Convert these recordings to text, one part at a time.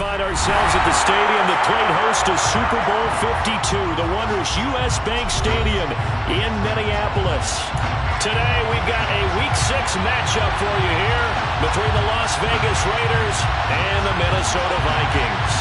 find ourselves at the stadium that played host to Super Bowl 52, the wondrous U.S. Bank Stadium in Minneapolis. Today, we've got a Week 6 matchup for you here between the Las Vegas Raiders and the Minnesota Vikings.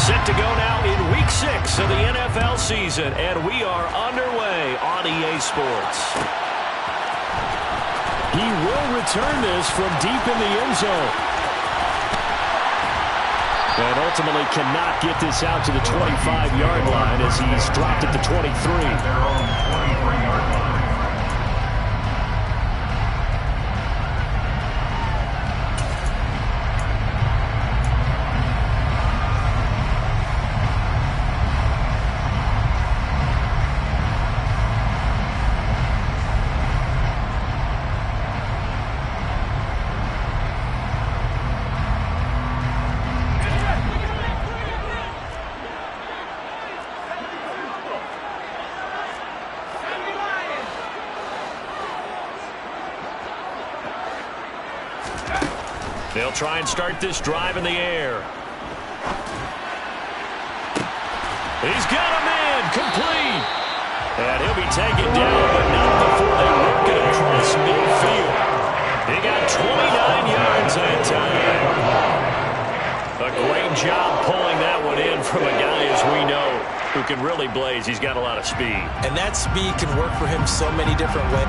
Set to go now in Week 6 of the NFL season, and we are underway on EA Sports. He will return this from deep in the end zone. And ultimately cannot get this out to the 25-yard line as he's dropped at the 23. They'll try and start this drive in the air. He's got a man complete. And he'll be taken down, but not before they work it across midfield. He got 29 yards that time. A great job pulling that one in from a guy, as we know, who can really blaze. He's got a lot of speed. And that speed can work for him so many different ways.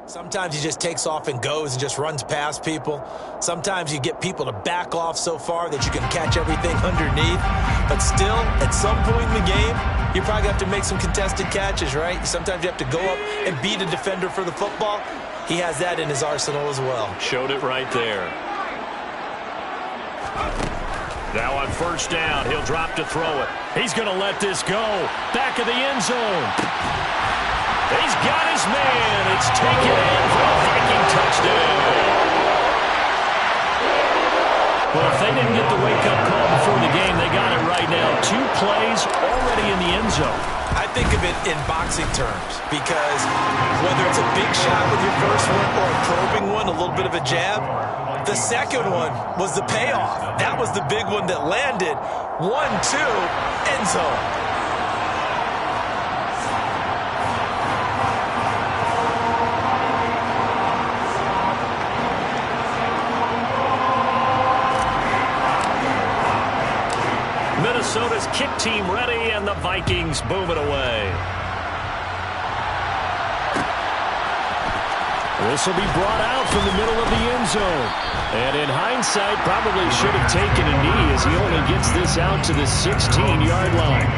Sometimes he just takes off and goes and just runs past people. Sometimes you get people to back off so far that you can catch everything underneath. But still, at some point in the game, you probably have to make some contested catches, right? Sometimes you have to go up and beat a defender for the football. He has that in his arsenal as well. Showed it right there. Now on first down, he'll drop to throw it. He's going to let this go. Back of the end zone. He's got his man. It's taken in for a Viking touchdown. Well, if they didn't get the wake-up call before the game, they got it right now. 2 plays already in the end zone. I think of it in boxing terms because whether it's a big shot with your first one or a probing one, a little bit of a jab, the second one was the payoff. That was the big one that landed. 1-2, end zone. Minnesota's kick team ready, and the Vikings boom it away. This will be brought out from the middle of the end zone. And in hindsight, probably should have taken a knee as he only gets this out to the 16-yard line.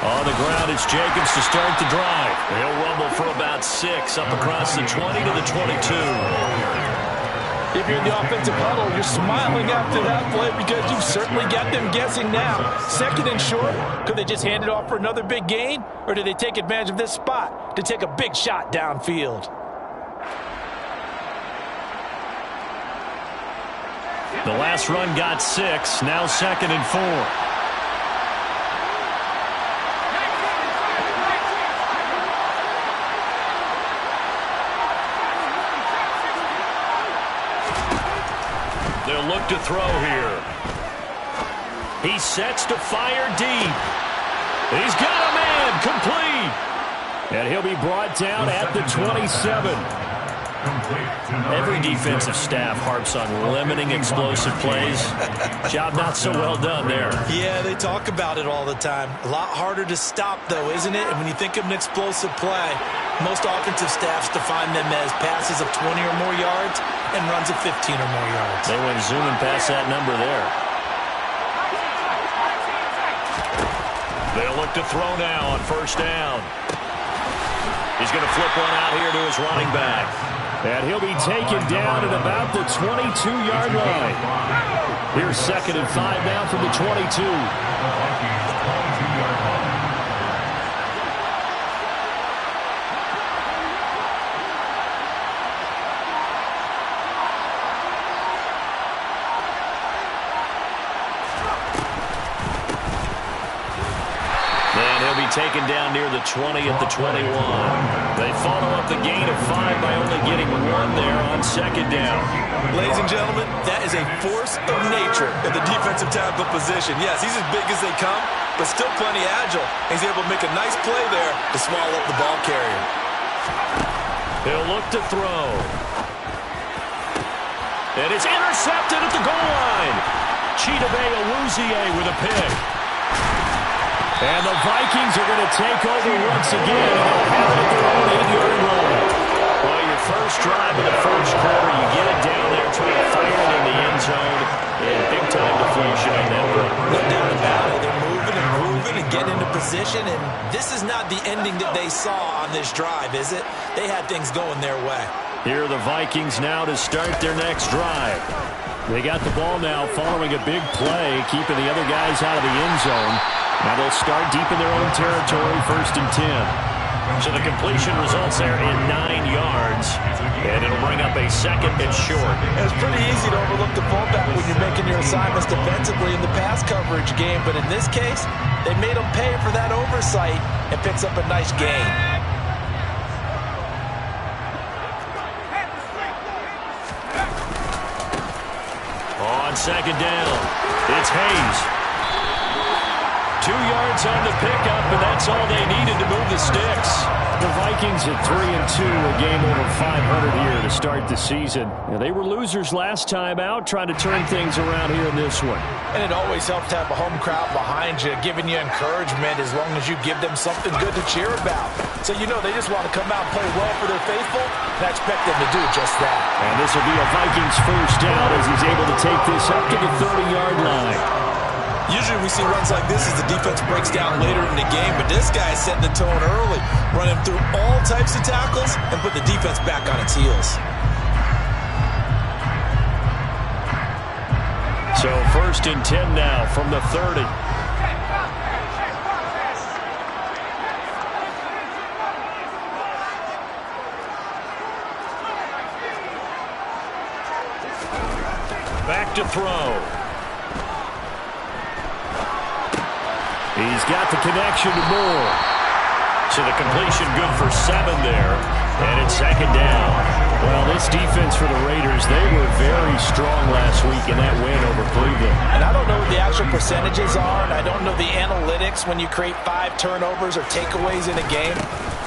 On the ground, it's Jacobs to start the drive. He'll rumble for about 6 up across the 20 to the 22. If you're in the offensive huddle, you're smiling after that play because you've certainly got them guessing now. 2nd and short, could they just hand it off for another big gain? Or do they take advantage of this spot to take a big shot downfield? The last run got 6. Now 2nd and 4. They'll look to throw here. He sets to fire deep. He's got a man complete. And he'll be brought down at the 27. Every defensive staff harps on limiting explosive plays. Job not so well done there. Yeah, they talk about it all the time. A lot harder to stop, though, isn't it? And when you think of an explosive play, most offensive staffs define them as passes of 20 or more yards and runs of 15 or more yards. They went zooming past that number there. They'll look to throw now on 1st down. He's going to flip one out here to his running back. And he'll be taken down at about the 22-yard line. Here's 2nd and 5 now from the 22. Taken down near the 20 at the 21. They follow up the gain of 5 by only getting 1 there on 2nd down. Ladies and gentlemen, that is a force of nature in the defensive tackle position. Yes, he's as big as they come, but still plenty agile. He's able to make a nice play there to swallow up the ball carrier. He'll look to throw. And it's intercepted at the goal line. Chidobe Awuzie with a pick. And the Vikings are going to take over once again. They'll have it at their own 8-yard line. Well, your first drive of the first quarter, you get it down there, try to fire it in the end zone, and big-time deflection on that run. No doubt about it. They're moving and grooving and getting into position, and this is not the ending that they saw on this drive, is it? They had things going their way. Here are the Vikings now to start their next drive. They got the ball now following a big play, keeping the other guys out of the end zone. Now they'll start deep in their own territory, 1st and 10. So the completion results there in 9 yards, and it'll bring up a 2nd and short. It's pretty easy to overlook the fullback when you're making your assignments defensively in the pass coverage game, but in this case, they made him pay for that oversight and picks up a nice gain. On 2nd down, it's Hayes. 2 yards on the pickup, and that's all they needed to move the sticks. The Vikings at 3-2, a game over 500 here to start the season. Now, they were losers last time out, trying to turn things around here in this one. And it always helps to have a home crowd behind you, giving you encouragement as long as you give them something good to cheer about. So you know they just want to come out and play well for their faithful, and I expect them to do just that. And this will be a Vikings 1st down as he's able to take this up to the 30-yard line. Usually we see runs like this as the defense breaks down later in the game, but this guy is setting the tone early, running through all types of tackles and put the defense back on its heels. So 1st and 10 now from the 30. Back to throw. He's got the connection to Moore. So the completion good for 7 there. And it's 2nd down. Well, this defense for the Raiders, they were very strong last week in that win over Cleveland. And I don't know what the actual percentages are, and I don't know the analytics when you create 5 turnovers or takeaways in a game.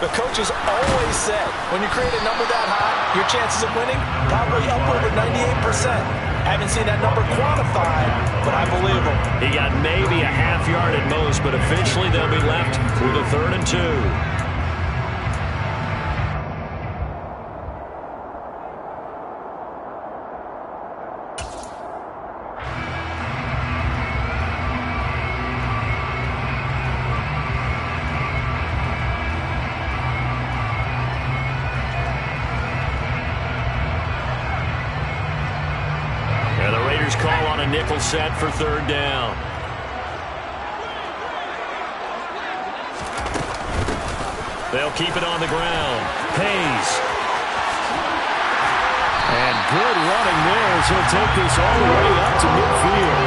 But coaches always said, when you create a number that high, your chances of winning probably up over 98%. I haven't seen that number quantified, but I believe him. He got maybe a half yard at most, but eventually they'll be left with a 3rd and 2. Call on a nickel set for 3rd down. They'll keep it on the ground. Hayes. And good running there as as he'll take this all the way up to midfield.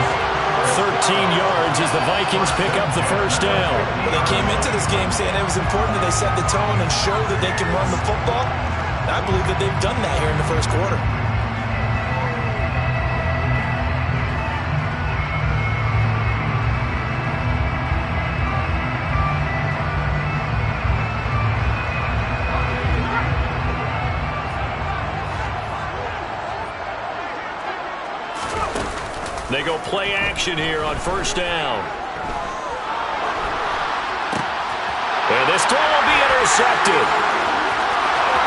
13 yards as the Vikings pick up the first down. Well, they came into this game saying it was important that they set the tone and show that they can run the football. And I believe that they've done that here in the first quarter. They go play action here on first down. And this throw will be intercepted.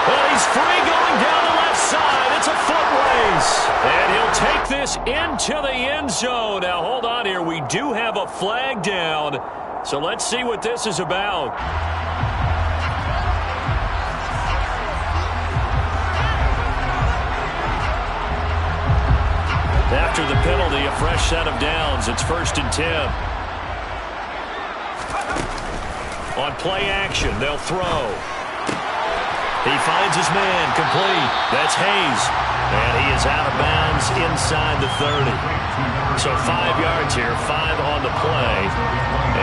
Well, he's free going down the left side. It's a foot race. And he'll take this into the end zone. Now, hold on here. We do have a flag down. So let's see what this is about. After the penalty, a fresh set of downs. It's 1st and 10. On play action, they'll throw. He finds his man, complete. That's Hayes. And he is out of bounds inside the 30. So 5 yards here, 5 on the play.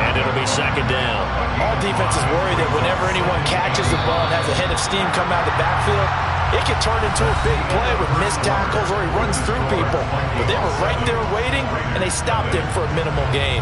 And it'll be 2nd down. All defenses worry that whenever anyone catches the ball and has a head of steam come out of the backfield, it can turn into a big play with missed tackles or he runs through people. But they were right there waiting, and they stopped him for a minimal gain.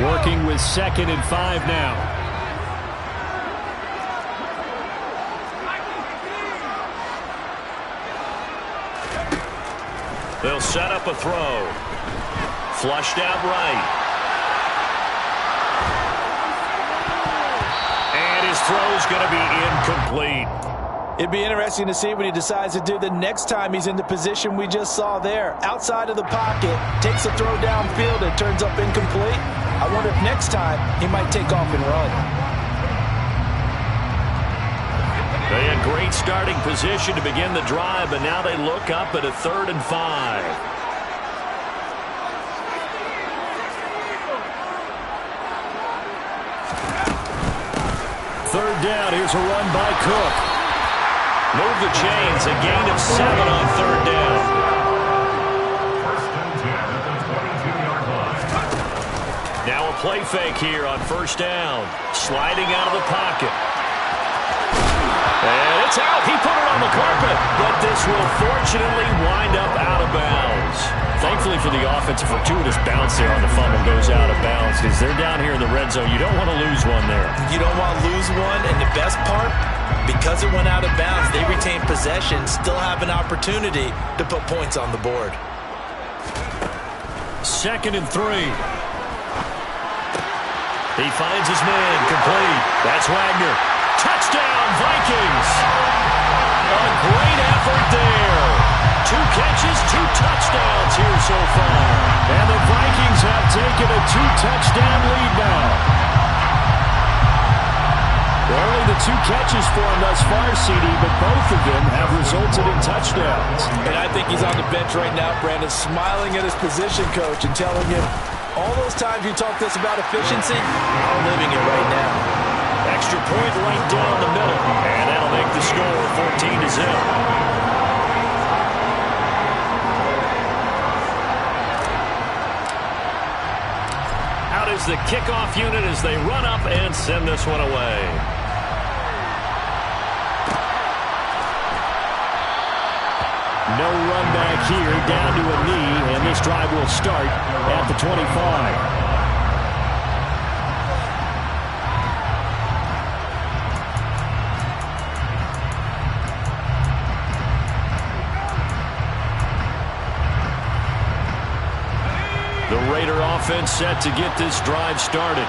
Working with 2nd and 5 now. They'll set up a throw. Flushed out right. And his throw's going to be incomplete. It'd be interesting to see what he decides to do the next time he's in the position we just saw there. Outside of the pocket, takes a throw downfield and turns up incomplete. I wonder if next time he might take off and run. They had great starting position to begin the drive, but now they look up at a 3rd and 5. Third down, here's a run by Cook. Move the chains, a gain of 7 on 3rd down. Now a play fake here on 1st down. Sliding out of the pocket. And it's out. He put it on the carpet. But this will fortunately wind up out of bounds. Thankfully for the offense, a fortuitous bounce there on the fumble goes out of bounds because they're down here in the red zone. You don't want to lose one there. You don't want to lose one, and the best part, because it went out of bounds, they retain possession, still have an opportunity to put points on the board. 2nd and 3. He finds his man, complete. That's Wagner. Touchdown, Vikings. A great effort there. 2 catches, 2 touchdowns here so far. And the Vikings have taken a 2-touchdown lead now. Only the 2 catches for him thus far, CD, but both of them have resulted in touchdowns. And I think he's on the bench right now, Brandon, smiling at his position coach and telling him, all those times you talked to us about efficiency, I'm living it right now. Extra point right down the middle. And that'll make the score 14-0. Out is the kickoff unit as they run up and send this one away. No run back here, down to a knee, and this drive will start at the 25. The Raider offense set to get this drive started.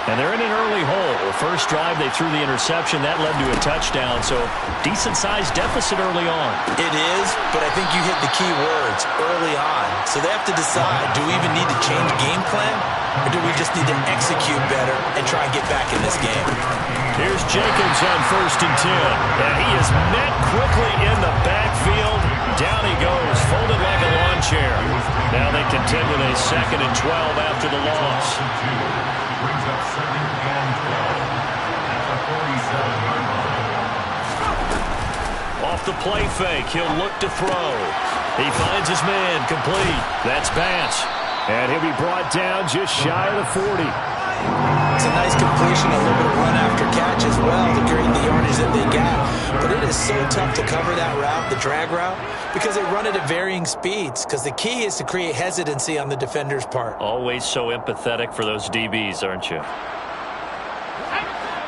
And they're in an early hole. First drive, they threw the interception. That led to a touchdown, so decent-sized deficit early on. It is, but I think you hit the key words, early on. So they have to decide, do we even need to change game plan, or do we just need to execute better and try and get back in this game? Here's Jacobs on 1st and 10. And he is met quickly in the backfield. Down he goes, folded like a lawn chair. Now they contend with a 2nd and 12 after the loss. Brings up 2nd and 12 at the 47-yard line. Off the play fake, he'll look to throw. He finds his man, complete. That's Bass. And he'll be brought down just shy of the 40. It's a nice completion, a little bit of run after catch as well to create the yardage that they got. But it is so tough to cover that route, the drag route, because they run it at varying speeds. Because the key is to create hesitancy on the defender's part. Always so empathetic for those DBs, aren't you?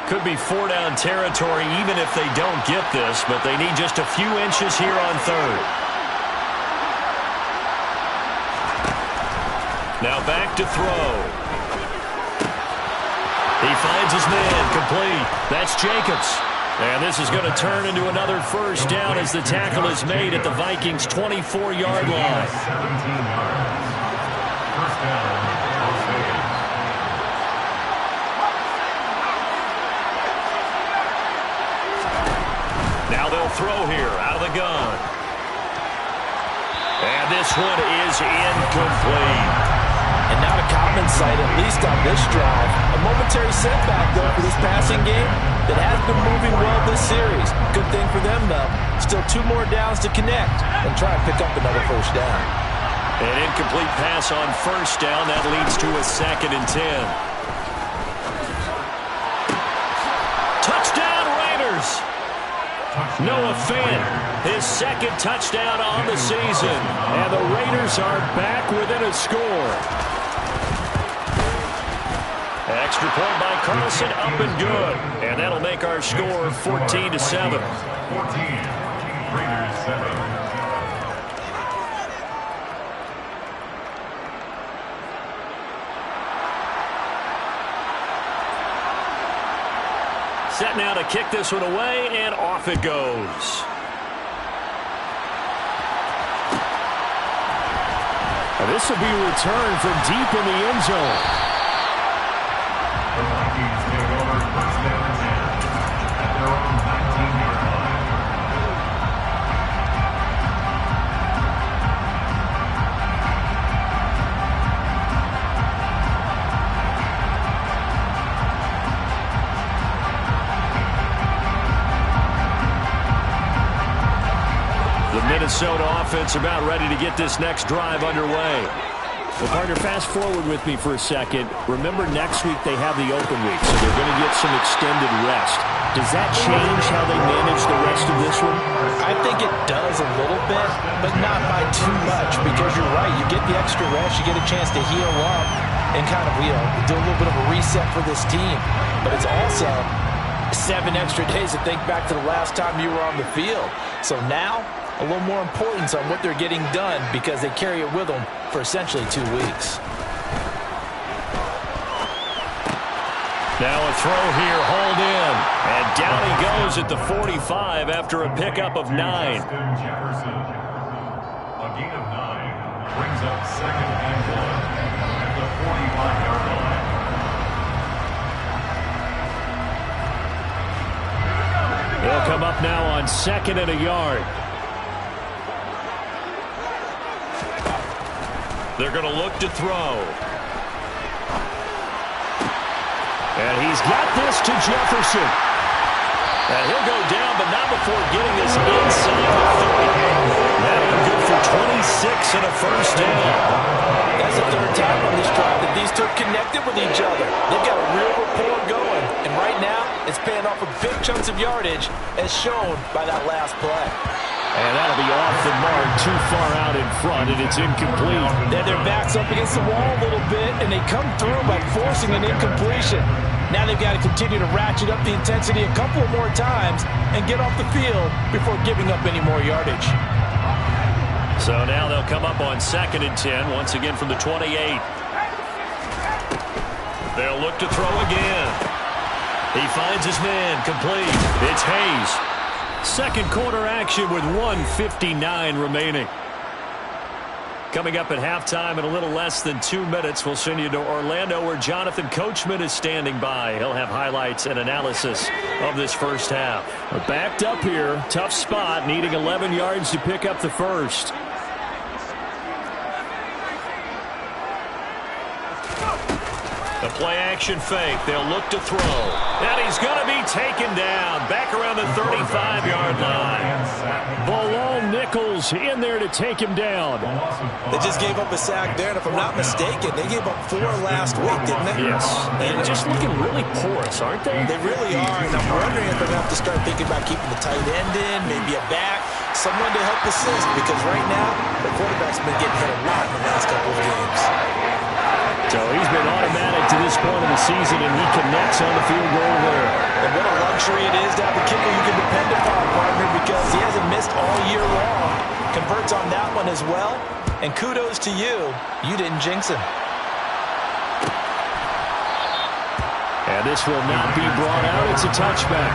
Could be 4-down territory even if they don't get this, but they need just a few inches here on 3rd. Now back to throw. He finds his man, complete. That's Jacobs. And this is going to turn into another 1st down as the tackle is made at the Vikings' 24-yard line. 17 yards. 1st down. Now they'll throw here out of the gun. And this one is incomplete. And not a common sight, at least on this drive. A momentary setback, though, for this passing game that has been moving well this series. Good thing for them, though. Still 2 more downs to connect and try and pick up another 1st down. An incomplete pass on 1st down. That leads to a 2nd and 10. Touchdown, Raiders! Noah Fant, his 2nd touchdown on the season. And the Raiders are back within a score. Extra point by Carlson, up and good. And that'll make our score 14-7. 14, Raiders 7. Set now to kick this one away, and off it goes. And this will be returned from deep in the end zone. The Vikings take over 1st and 10 at their own 19-yard line. The Minnesota offense about ready to get this next drive underway. Well, partner, fast forward with me for a second. Remember, next week they have the open week, so they're going to get some extended rest. Does that change how they manage the rest of this one? I think it does a little bit, but not by too much, because you're right. You get the extra rest. You get a chance to heal up and kind of, do a little bit of a reset for this team. But it's also 7 extra days to think back to the last time you were on the field. So now, a little more importance on what they're getting done because they carry it with them for essentially 2 weeks. Now a throw here, hauled in. And down he goes at the 45 after a pickup of 9. Justin Jefferson, a gain of 9, brings up 2nd and 1 at the 45-yard line. They'll come up now on 2nd and a yard. They're going to look to throw. And he's got this to Jefferson. And he'll go down, but not before getting this inside the 30. That'll be good for 26 and a 1st down. That's the 3rd time on this drive that these two connected with each other. They've got a real rapport going. And right now, it's paying off with big chunks of yardage, as shown by that last play. And that'll be off the mark, too far out in front, and it's incomplete. Then their back's up against the wall a little bit, and they come through by forcing an incompletion. Now they've got to continue to ratchet up the intensity a couple more times and get off the field before giving up any more yardage. So now they'll come up on 2nd and 10, once again from the 28. They'll look to throw again. He finds his man, complete. It's Hayes. Second quarter action with 1:59 remaining. Coming up at halftime in a little less than 2 minutes, we'll send you to Orlando where Jonathan Coachman is standing by. He'll have highlights and analysis of this first half. Backed up here, tough spot, needing 11 yards to pick up the first. The play-action fake. They'll look to throw. And he's going to be taken down. Back around the 35-yard line. Bilal Nichols in there to take him down. They just gave up a sack there, and if I'm not mistaken, they gave up 4 last week, didn't they? Yes. And just looking really porous, aren't they? They really are, and I'm wondering if they're going to have to start thinking about keeping the tight end in, maybe a back, someone to help assist, because right now, the quarterback's been getting hit a lot in the last couple of games. So he's been automatic to this point of the season, and he connects on the field goal there. And what a luxury it is to have a kicker you can depend upon, partner, because he hasn't missed all year long. Converts on that one as well. And kudos to you. You didn't jinx him. And this will not be brought out. It's a touchback.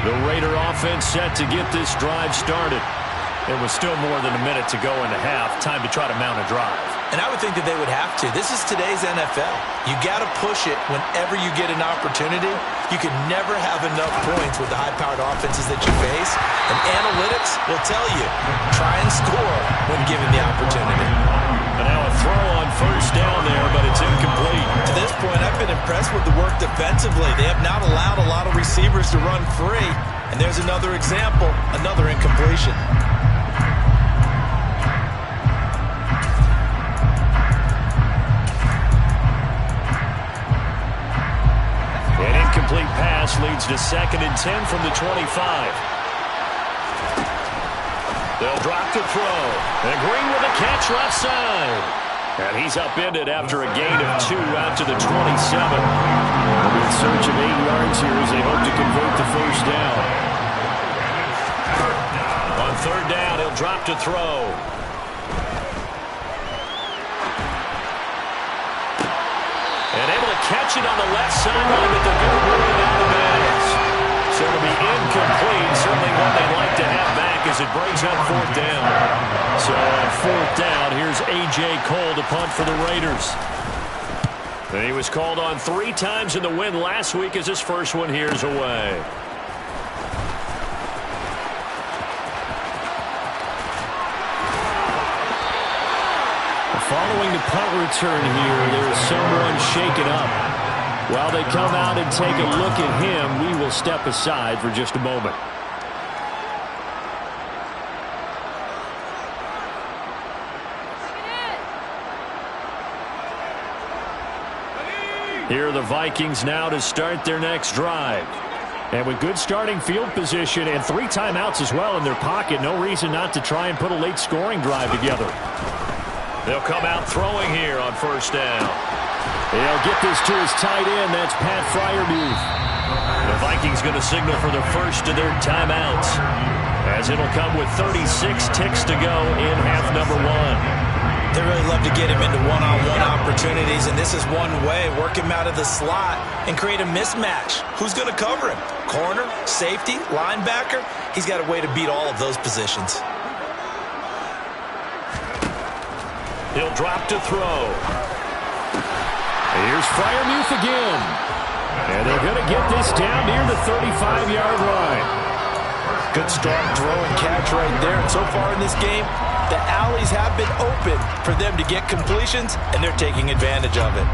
The Raider offense set to get this drive started. It was still more than a minute to go in the half. Time to try to mount a drive. And I would think that they would have to. This is today's NFL. You got to push it whenever you get an opportunity. You can never have enough points with the high-powered offenses that you face. And analytics will tell you, try and score when given the opportunity. And now a throw on first down there, but it's incomplete. To this point, I've been impressed with the work defensively. They have not allowed a lot of receivers to run free. And there's another example, another incompletion. An incomplete pass leads to 2nd and 10 from the 25. They'll drop the throw. And Green with a catch left side. And he's upended after a gain of 2 out to the 27. They'll be in search of 8 yards here as they hope to convert the first down. On 3rd down, he'll drop to throw. And able to catch it on the left sideline, but they're going to bring it out of bounds. So it'll be incomplete. Certainly one they'd like to have back as it brings up 4th down. So on 4th down, here's A.J. Cole to punt for the Raiders. And he was called on 3 times in the win last week as his first one here's away. Following the punt return here, there is someone shaken up. While they come out and take a look at him, we will step aside for just a moment. Here are the Vikings now to start their next drive. And with good starting field position and 3 timeouts as well in their pocket, no reason not to try and put a late scoring drive together. They'll come out throwing here on first down. He'll get this to his tight end. That's Pat Freiermuth. The Vikings going to signal for the first of their timeouts, as it'll come with 36 ticks to go in half number 1. They really love to get him into one-on-one opportunities, and this is one way. Work him out of the slot and create a mismatch. Who's going to cover him? Corner, safety, linebacker? He's got a way to beat all of those positions. He'll drop to throw. Here's Freiermuth again. And they're going to get this down near the 35-yard line. Good strong throw and catch right there. And so far in this game, the alleys have been open for them to get completions, and they're taking advantage of it.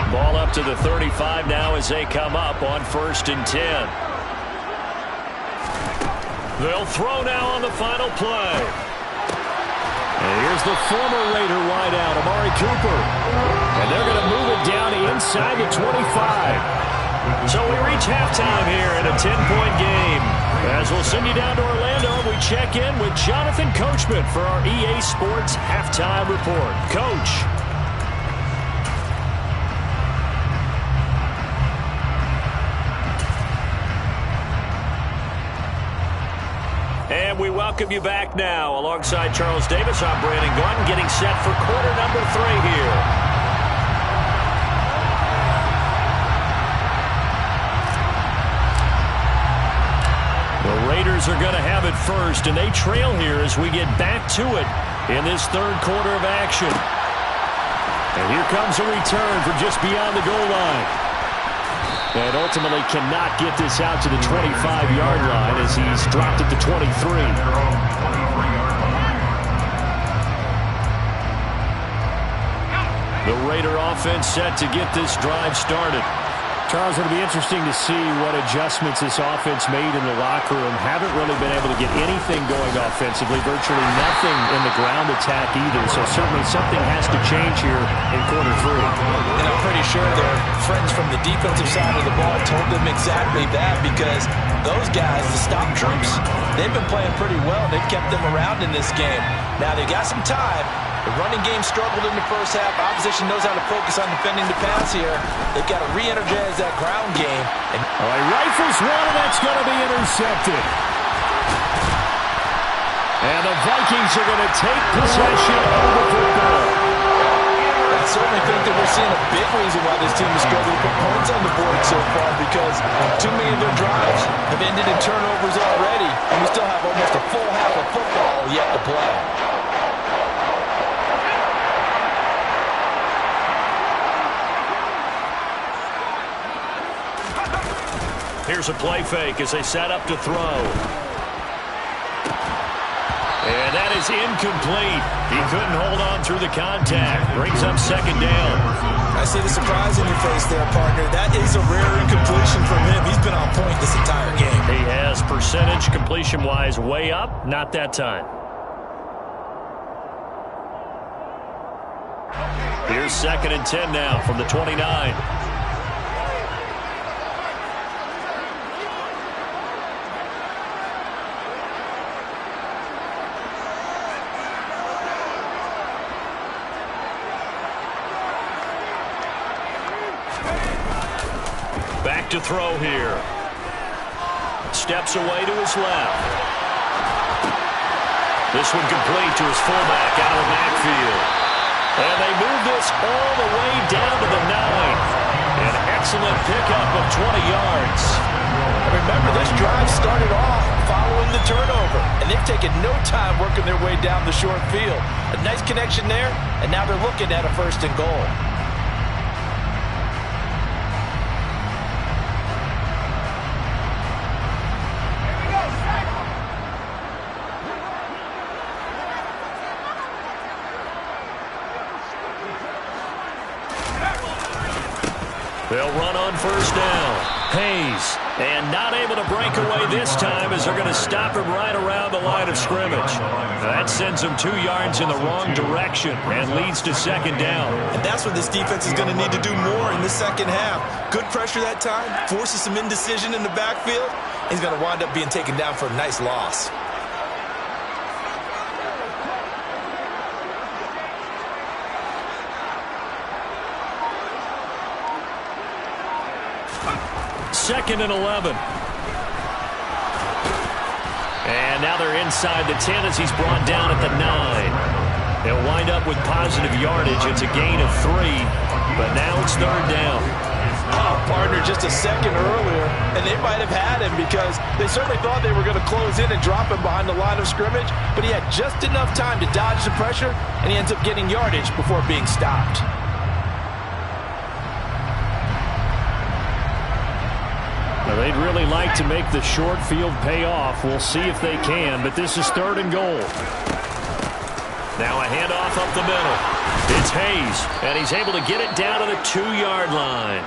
Ball up to the 35 now as they come up on 1st and 10. They'll throw now on the final play. And here's the former Raider wideout, Amari Cooper. And they're going to move it down inside the 25. So we reach halftime here in a 10-point game. As we'll send you down to Orlando, we check in with Jonathan Coachman for our EA Sports Halftime Report. Coach. And we welcome you back now. Alongside Charles Davis, I'm Brandon Gunn, getting set for quarter number 3 here. The Raiders are going to have it first, and they trail here as we get back to it in this third quarter of action. And here comes a return from just beyond the goal line. And ultimately cannot get this out to the 25-yard line as he's dropped it to 23. The Raider offense set to get this drive started. Charles, it'll be interesting to see what adjustments this offense made in the locker room. Haven't really been able to get anything going offensively, virtually nothing in the ground attack either. So certainly something has to change here in quarter 3. And I'm pretty sure their friends from the defensive side of the ball told them exactly that, because those guys, the stop troops, they've been playing pretty well. They've kept them around in this game. Now they got some time. The running game struggled in the first half. Opposition knows how to focus on defending the pass here. They've got to re-energize that ground game. And all right, rifles one, and that's going to be intercepted. And the Vikings are going to take possession of the football. I certainly think that we're seeing a big reason why this team is struggling to put points on the board so far, because too many of their drives have ended in turnovers already, and we still have almost a full half of football yet to play. Here's a play fake as they set up to throw. And that is incomplete. He couldn't hold on through the contact. Brings up second down. I see the surprise in your face there, partner. That is a rare incompletion from him. He's been on point this entire game. He has percentage completion-wise way up. Not that time. Here's 2nd and 10 now from the 29. Back to throw here. Steps away to his left. This one complete to his fullback out of the backfield. And they move this all the way down to the 9. An excellent pickup of 20 yards. Remember, this drive started off following the turnover, and they've taken no time working their way down the short field. A nice connection there, and now they're looking at a 1st and goal. They'll run on 1st down. Hayes, and not able to break away this time as they're going to stop him right around the line of scrimmage. That sends him 2 yards in the wrong direction and leads to 2nd down. And that's what this defense is going to need to do more in the second half. Good pressure that time, forces some indecision in the backfield. He's going to wind up being taken down for a nice loss. Second and 11. And now they're inside the 10 as he's brought down at the 9. They'll wind up with positive yardage. It's a gain of 3, but now it's 3rd down. Oh, partner, just a second earlier, and they might have had him because they certainly thought they were going to close in and drop him behind the line of scrimmage, but he had just enough time to dodge the pressure, and he ends up getting yardage before being stopped. Well, they'd really like to make the short field pay off. We'll see if they can, but this is 3rd and goal. Now a handoff up the middle. It's Hayes, and he's able to get it down to the 2-yard line.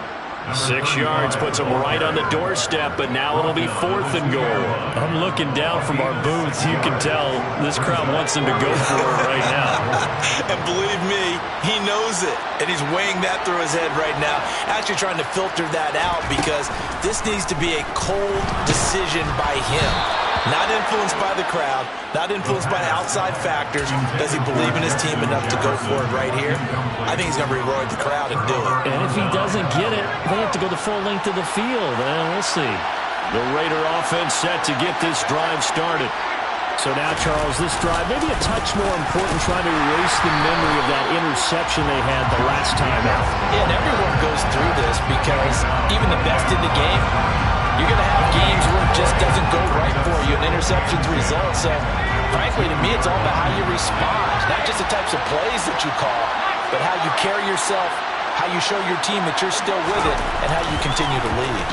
6 yards puts him right on the doorstep, but now it'll be 4th and goal. I'm looking down from our booths. You can tell this crowd wants them to go for it right now. And believe me, he knows it, and he's weighing that through his head right now, actually trying to filter that out because this needs to be a cold decision by him. Not influenced by the crowd, not influenced by outside factors. Does he believe in his team enough to go for it right here? I think he's going to reward the crowd and do it. And if he doesn't get it, they have to go the full length of the field. We'll see. The Raider offense set to get this drive started. So now, Charles, this drive maybe a touch more important, trying to erase the memory of that interception they had the last time out. Yeah, and everyone goes through this because even the best in the game, you're going to have games where it just doesn't go right for you, and interceptions result. So, frankly, to me, it's all about how you respond, not just the types of plays that you call, but how you carry yourself, how you show your team that you're still with it, and how you continue to lead.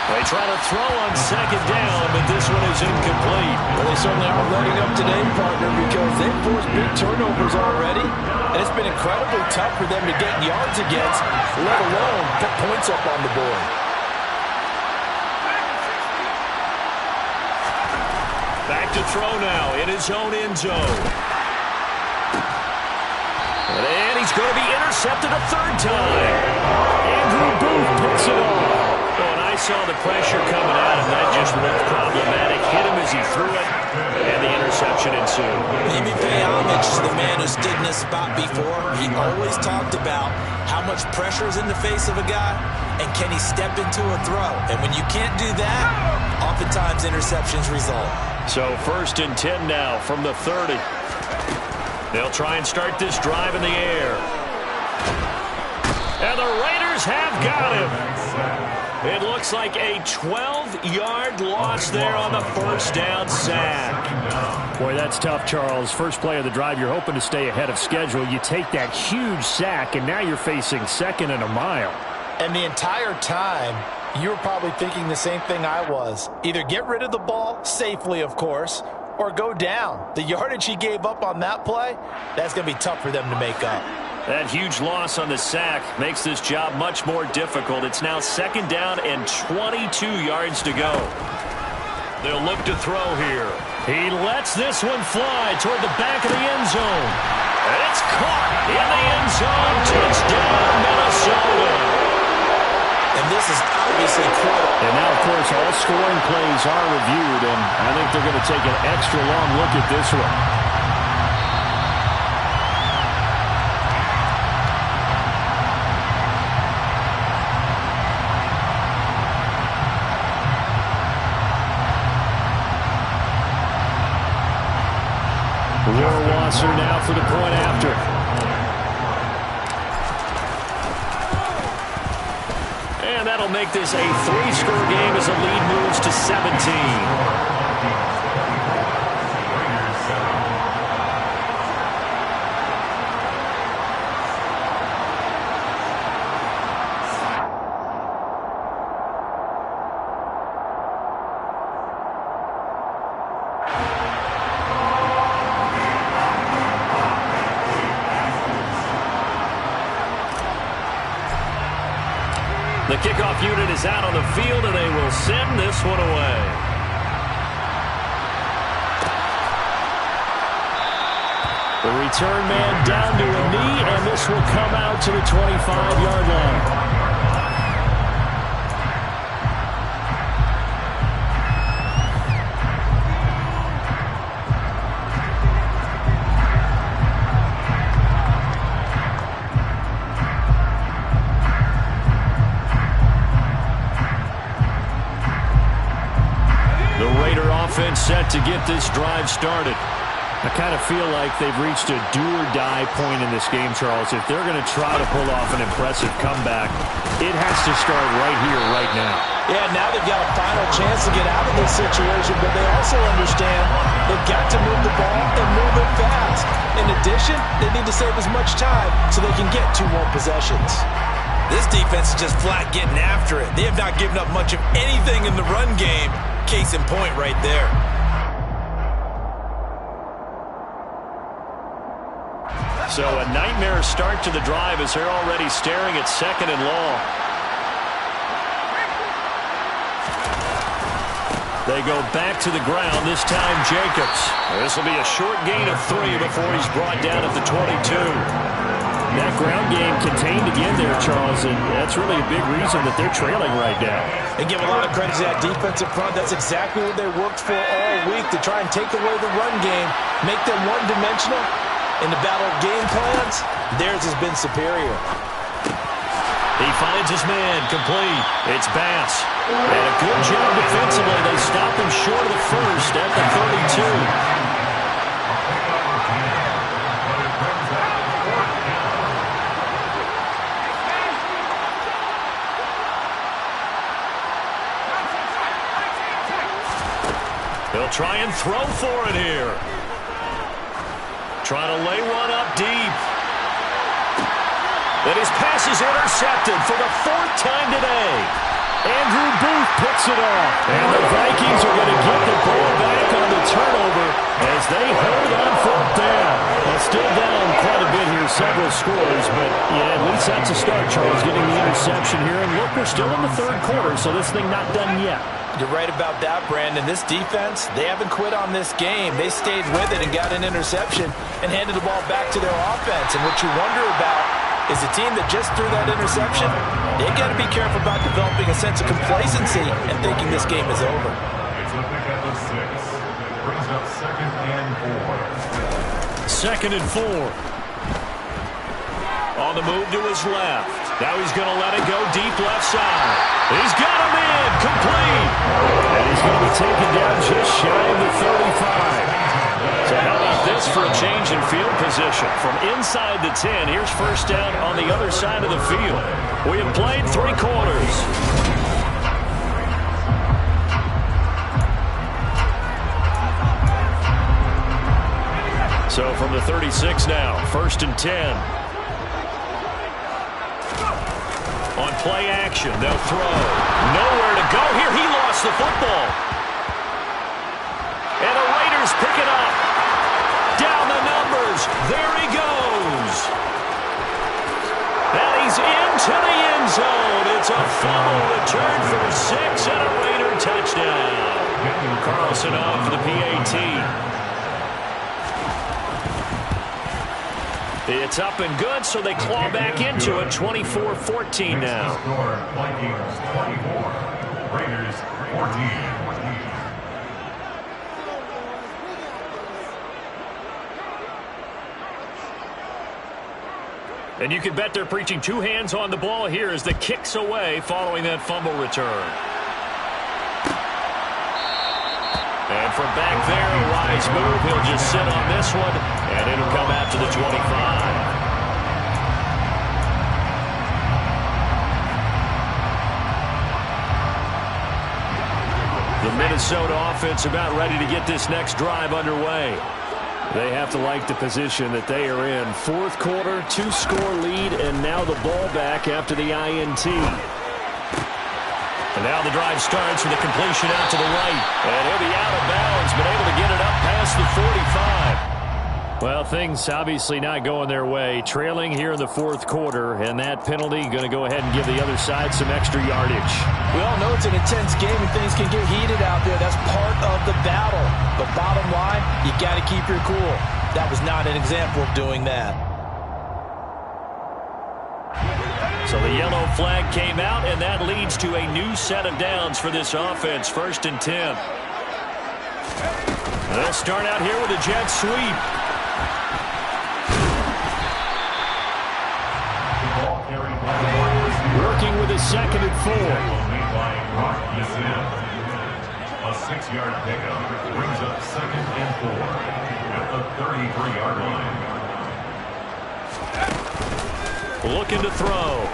They try to throw on second down, but this one is incomplete. Well, they certainly aren't letting up today, partner, because they've forced big turnovers already, and it's been incredibly tough for them to get yards against, let alone put points up on the board. Back to throw now in his own end zone. And he's going to be intercepted a third time. Andrew Booth picks it off. Oh, and I saw the pressure coming at him. That just looked problematic. Hit him as he threw it, and the interception ensued. Maybe pay homage to the man who stood in this spot before. He always talked about how much pressure is in the face of a guy, and can he step into a throw. And when you can't do that, oftentimes interceptions result. So 1st and 10 now from the 30. They'll try and start this drive in the air. And the Raiders have got him. It looks like a 12-yard loss there on the first down sack. Boy, that's tough, Charles. First play of the drive, you're hoping to stay ahead of schedule. You take that huge sack, and now you're facing 2nd and a mile. And the entire time, you were probably thinking the same thing I was. Either get rid of the ball, safely, of course, or go down. The yardage he gave up on that play, that's going to be tough for them to make up. That huge loss on the sack makes this job much more difficult. It's now 2nd down and 22 yards to go. They'll look to throw here. He lets this one fly toward the back of the end zone. And it's caught in the end zone. Touchdown, Minnesota. And this is obviously critical. And now, of course, all scoring plays are reviewed, and I think they're going to take an extra long look at this one. Wasser now for the point after. And that'll make this a 3-score game as the lead moves to 17. The kickoff unit is out on the field, and they will send this one away. The return man down to a knee, and this will come out to the 25-yard line. Set to get this drive started. I kind of feel like they've reached a do-or-die point in this game, Charles. If they're going to try to pull off an impressive comeback, it has to start right here, right now. Yeah, now they've got a final chance to get out of this situation, but they also understand they've got to move the ball and move it fast. In addition, they need to save as much time so they can get 2 more possessions. This defense is just flat getting after it. They have not given up much of anything in the run game. Case in point right there. So a nightmare start to the drive as they're already staring at 2nd and long. They go back to the ground, this time Jacobs. This will be a short gain of 3 before he's brought down at the 22. That ground game contained again there, Charles, and that's really a big reason that they're trailing right now. They give a lot of credit to that defensive front. That's exactly what they worked for all week, to try and take away the run game, make them one-dimensional. In the battle of game plans, theirs has been superior. He finds his man, complete. It's Bass. And a good job defensively. They stop him short of the first at the 32. He'll try and throw for it here. Trying to lay one up deep. And his pass is intercepted for the 4th time today. Andrew Booth picks it off. And the Vikings are going to get the ball back on the turnover as they hold on 4th down. Well, still down quite a bit here, several scores, but yeah, at least that's a start, Charles, getting the interception here. And look, we're still in the 3rd quarter, so this thing not done yet. You're right about that, Brandon. This defense, they haven't quit on this game. They stayed with it and got an interception and handed the ball back to their offense. And what you wonder about is a team that just threw that interception, they've got to be careful about developing a sense of complacency and thinking this game is over. It's a pickup of 6. Brings up 2nd and 4. 2nd and 4. On the move to his left. Now he's going to let it go deep left side. He's got him in, complete. And he's going to be taken down just shy of the 35. So how about this for a change in field position? From inside the 10, here's 1st down on the other side of the field. We have played 3 quarters. So from the 36 now, 1st and 10. On play action, they'll throw. Nowhere to go here. He lost the football. And the Raiders pick it up. Down the numbers. There he goes. And he's into the end zone. It's a fumble return for 6 and a Raider touchdown. Carlson off for the PAT. It's up and good, so they claw back into it. 24-14 now. Vikings 24, Raiders 14. And you can bet they're preaching 2 hands on the ball here as the kick's away following that fumble return. And from back there, a wise move. He'll just sit on this one, and it'll come out to the 25. The Minnesota offense about ready to get this next drive underway. They have to like the position that they are in. 4th quarter, 2-score lead, and now the ball back after the INT. And now the drive starts with a completion out to the right. And he'll be out of bounds, but able to get it up past the 45. Well, things obviously not going their way. Trailing here in the 4th quarter, and that penalty going to go ahead and give the other side some extra yardage. We all know it's an intense game and things can get heated out there. That's part of the battle. But bottom line, you got to keep your cool. That was not an example of doing that. So the yellow flag came out, and that leads to a new set of downs for this offense. 1st and 10. They'll start out here with a jet sweep. Working with a 2nd and 4. A 6-yard pickup brings up 2nd and 4 at the 33-yard line. Looking to throw.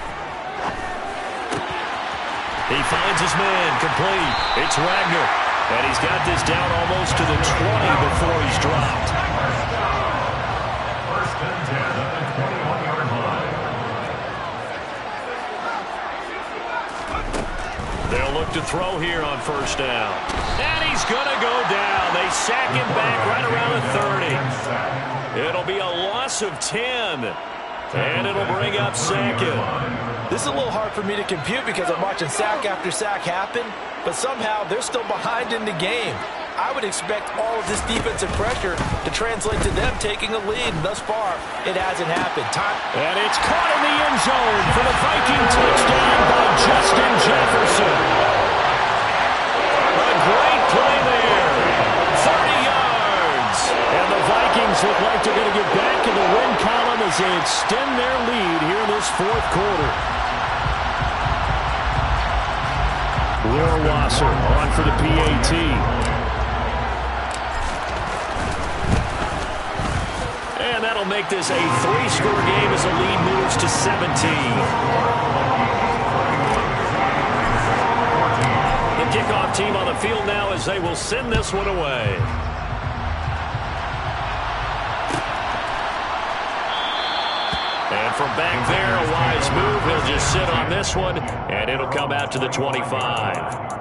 He finds his man, complete. It's Wagner. And he's got this down almost to the 20 before he's dropped. 1st and 10 at the 21-yard line. They'll look to throw here on 1st down. And he's going to go down. They sack him back right around the 30. It'll be a loss of 10. And it'll bring up 2nd. This is a little hard for me to compute because I'm watching sack after sack happen, but somehow they're still behind in the game. I would expect all of this defensive pressure to translate to them taking a lead. Thus far, it hasn't happened. And it's caught in the end zone for the Viking touchdown by Justin Jefferson. A great play there. 30 yards. And the Vikings look like they're going to get back in the win column as they extend their lead here in this fourth quarter. Rohrwasser on for the PAT. And that'll make this a 3-score game as the lead moves to 17. The kickoff team on the field now as they will send this one away. And from back there, a wise move. He'll just sit on this one, and it'll come out to the 25.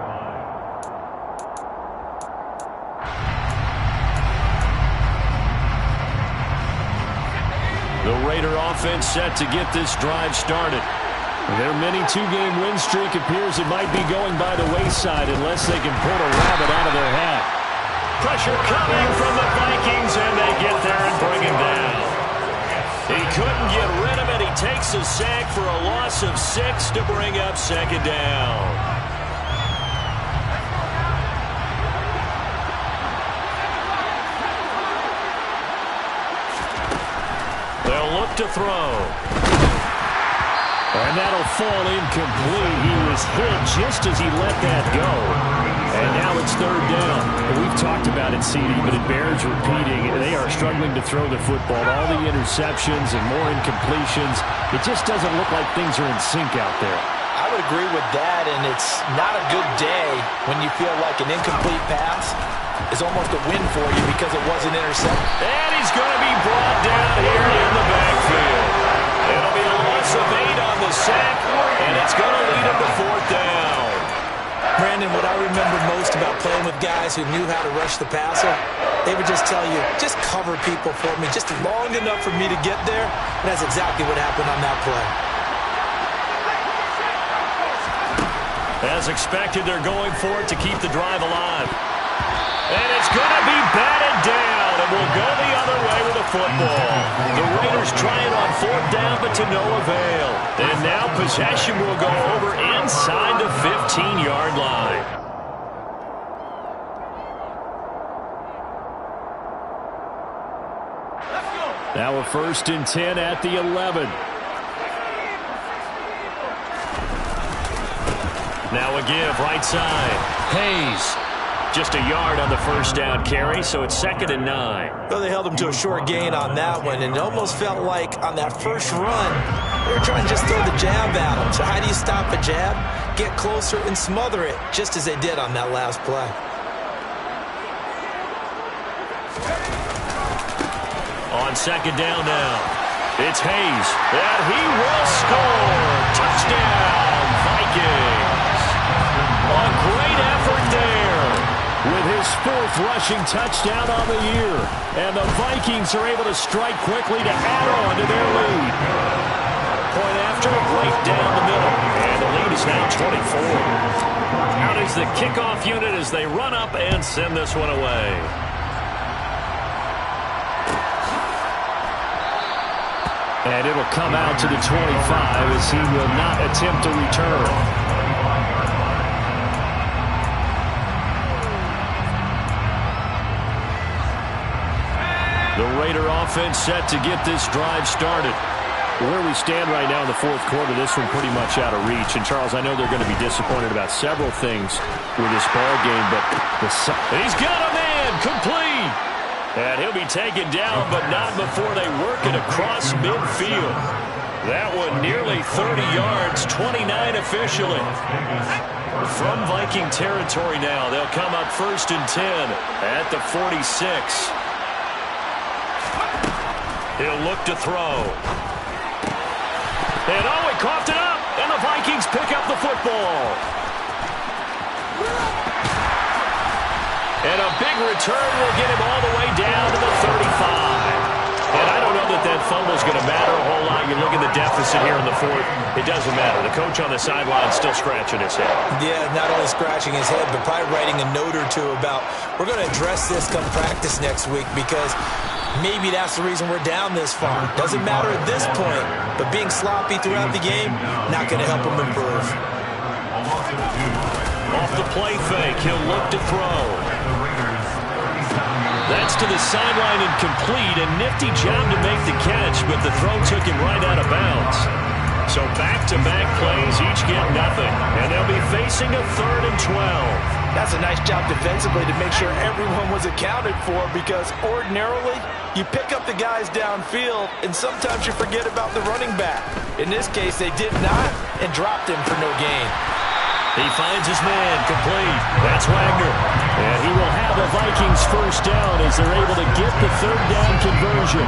The Raider offense set to get this drive started. Their mini 2-game win streak appears it might be going by the wayside unless they can pull a rabbit out of their hat. Pressure coming from the Vikings, and they get there and bring him down. He couldn't get rid of it. He takes a sack for a loss of 6 to bring up second down. To throw. And that'll fall incomplete. He was hit just as he let that go. And now it's third down. We've talked about it, CD, but it bears repeating. They are struggling to throw the football. All the interceptions and more incompletions. It just doesn't look like things are in sync out there. I would agree with that, and it's not a good day when you feel like an incomplete pass is almost a win for you because it wasn't intercepted. And he's going to be brought down here in the backfield. It'll be a loss of 8 on the sack, and it's going to lead him to fourth down. Brandon, what I remember most about playing with guys who knew how to rush the passer, they would just tell you, just cover people for me, just long enough for me to get there. And that's exactly what happened on that play. As expected, they're going for it to keep the drive alive. And it's going to be batted down, and we'll go the other way with the football. The Raiders trying on fourth down, but to no avail. And now possession will go over inside the 15-yard line. Now a 1st and 10 at the 11. Now a give right side. Hayes. Just a yard on the first down carry, so it's 2nd and 9. Well, they held him to a short gain on that one, and it almost felt like on that first run, they were trying to just throw the jab at him. So how do you stop a jab? Get closer and smother it, just as they did on that last play. On 2nd down now, it's Hayes, and he will score. Touchdown, Vikings. A great effort there with his 4th rushing touchdown on the year. And the Vikings are able to strike quickly to add on to their lead. Point after, right down the middle. And the lead is now 24. Out is the kickoff unit as they run up and send this one away. And it'll come out to the 25 as he will not attempt to return. The Raider offense set to get this drive started. Where we stand right now in the fourth quarter, this one pretty much out of reach. And, Charles, I know they're going to be disappointed about several things with this ball game, but he's got a man complete. And he'll be taken down, but not before they work it across midfield. That one nearly 30 yards, 29 officially. From Viking territory now, they'll come up 1st and 10 at the 46. He'll look to throw. And oh, he coughed it up, and the Vikings pick up the football. And a big return will get him all the way down to the 35. And I don't know that that fumble's going to matter a whole lot. You look at the deficit here in the fourth. It doesn't matter. The coach on the sideline is still scratching his head. Yeah, not only scratching his head, but probably writing a note or two about, we're going to address this come practice next week, because maybe that's the reason we're down this far. Doesn't matter at this point, but being sloppy throughout the game, not going to help him improve. Off the play fake, he'll look to throw. That's to the sideline and complete. A nifty job to make the catch, but the throw took him right out of bounds. So back-to-back plays, each get nothing. And they'll be facing a 3rd and 12. That's a nice job defensively to make sure everyone was accounted for, because ordinarily you pick up the guys downfield and sometimes you forget about the running back. In this case, they did not and dropped him for no gain. He finds his man, complete. That's Wagner. And he will have a Vikings first down as they're able to get the 3rd down conversion.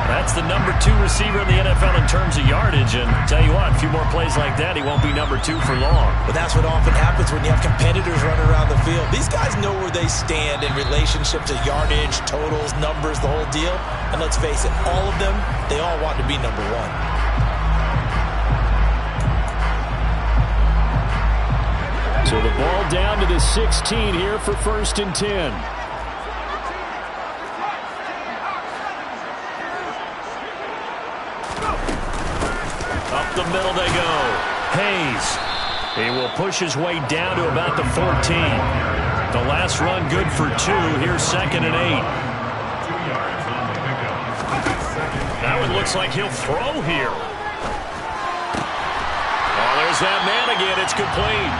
That's the number 2 receiver in the NFL in terms of yardage. And tell you what, a few more plays like that, he won't be number 2 for long. But that's what often happens when you have competitors running around the field. These guys know where they stand in relationship to yardage, totals, numbers, the whole deal. And let's face it, all of them, they all want to be number 1. So the ball down to the 16 here for 1st and 10. Up the middle they go. Hayes. He will push his way down to about the 14. The last run good for 2. Here's 2nd and 8. That one looks like he'll throw here. Oh, there's that man again. It's complete.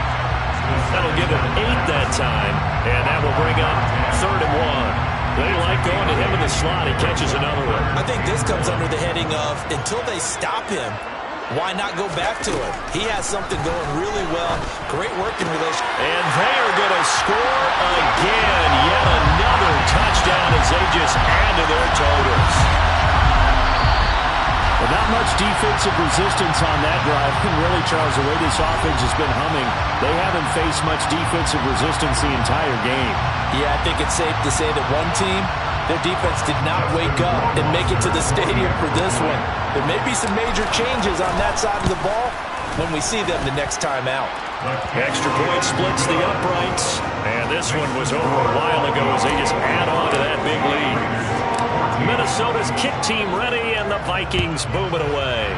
That'll give him 8 that time, and that will bring up 3rd and 1. They like going to him in the slot. He catches another one. I think this comes under the heading of, until they stop him, why not go back to it? He has something going really well. Great working relation. And they are going to score again. Yet another touchdown as they just add to their totals. Well, not much defensive resistance on that drive. And really, Charles, the way this offense has been humming, they haven't faced much defensive resistance the entire game. Yeah, I think it's safe to say that one team, their defense did not wake up and make it to the stadium for this one. There may be some major changes on that side of the ball when we see them the next time out. Extra point splits the uprights. And this one was over a while ago as they just add on to that big lead. Minnesota's kick team ready, and the Vikings boom it away.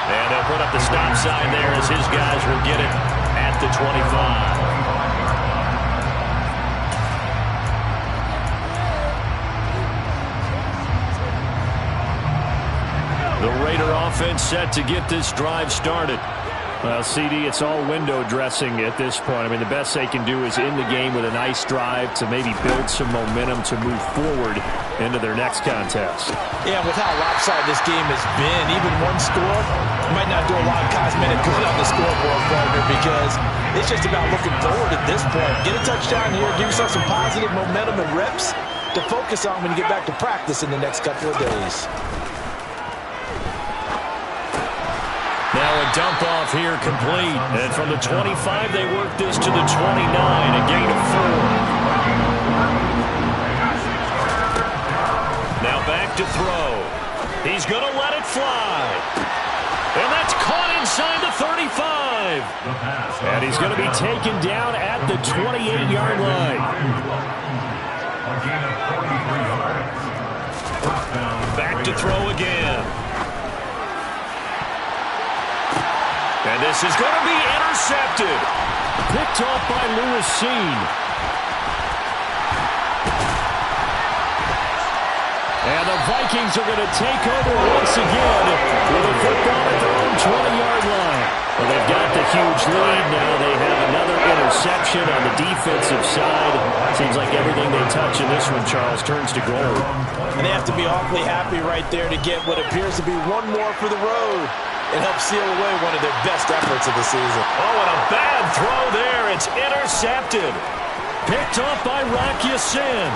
And they'll put up the stop sign there as his guys will get it at the 25. The Raider offense set to get this drive started. Well, CD, it's all window dressing at this point. I mean, the best they can do is in the game with a nice drive to maybe build some momentum to move forward into their next contest. Yeah, with how lopsided this game has been, even one score might not do a lot of cosmetic good on the scoreboard, partner, because it's just about looking forward at this point. Get a touchdown here, give yourself some positive momentum and reps to focus on when you get back to practice in the next couple of days. Now a dump off here complete. And from the 25, they work this to the 29, a gain of 4. Now back to throw. He's going to let it fly. And that's caught inside the 35. And he's going to be taken down at the 28-yard line. Back to throw again. And this is going to be intercepted. Picked off by Lewis Seen. And the Vikings are going to take over once again with a football at their own 20-yard line. Well, they've got the huge lead. Now they have another interception on the defensive side. Seems like everything they touch in this one, Charles, turns to gold. And they have to be awfully happy right there to get what appears to be one more for the road. It helps seal away one of their best efforts of the season. Oh, and a bad throw there. It's intercepted. Picked off by Rock Ya-Sin.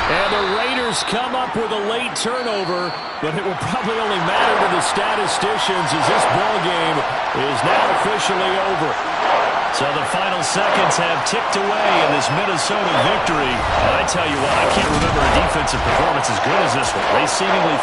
And the Raiders come up with a late turnover, but it will probably only matter to the statisticians as this ball game is now officially over. So the final seconds have ticked away in this Minnesota victory. And I tell you what, I can't remember a defensive performance as good as this one. They seemingly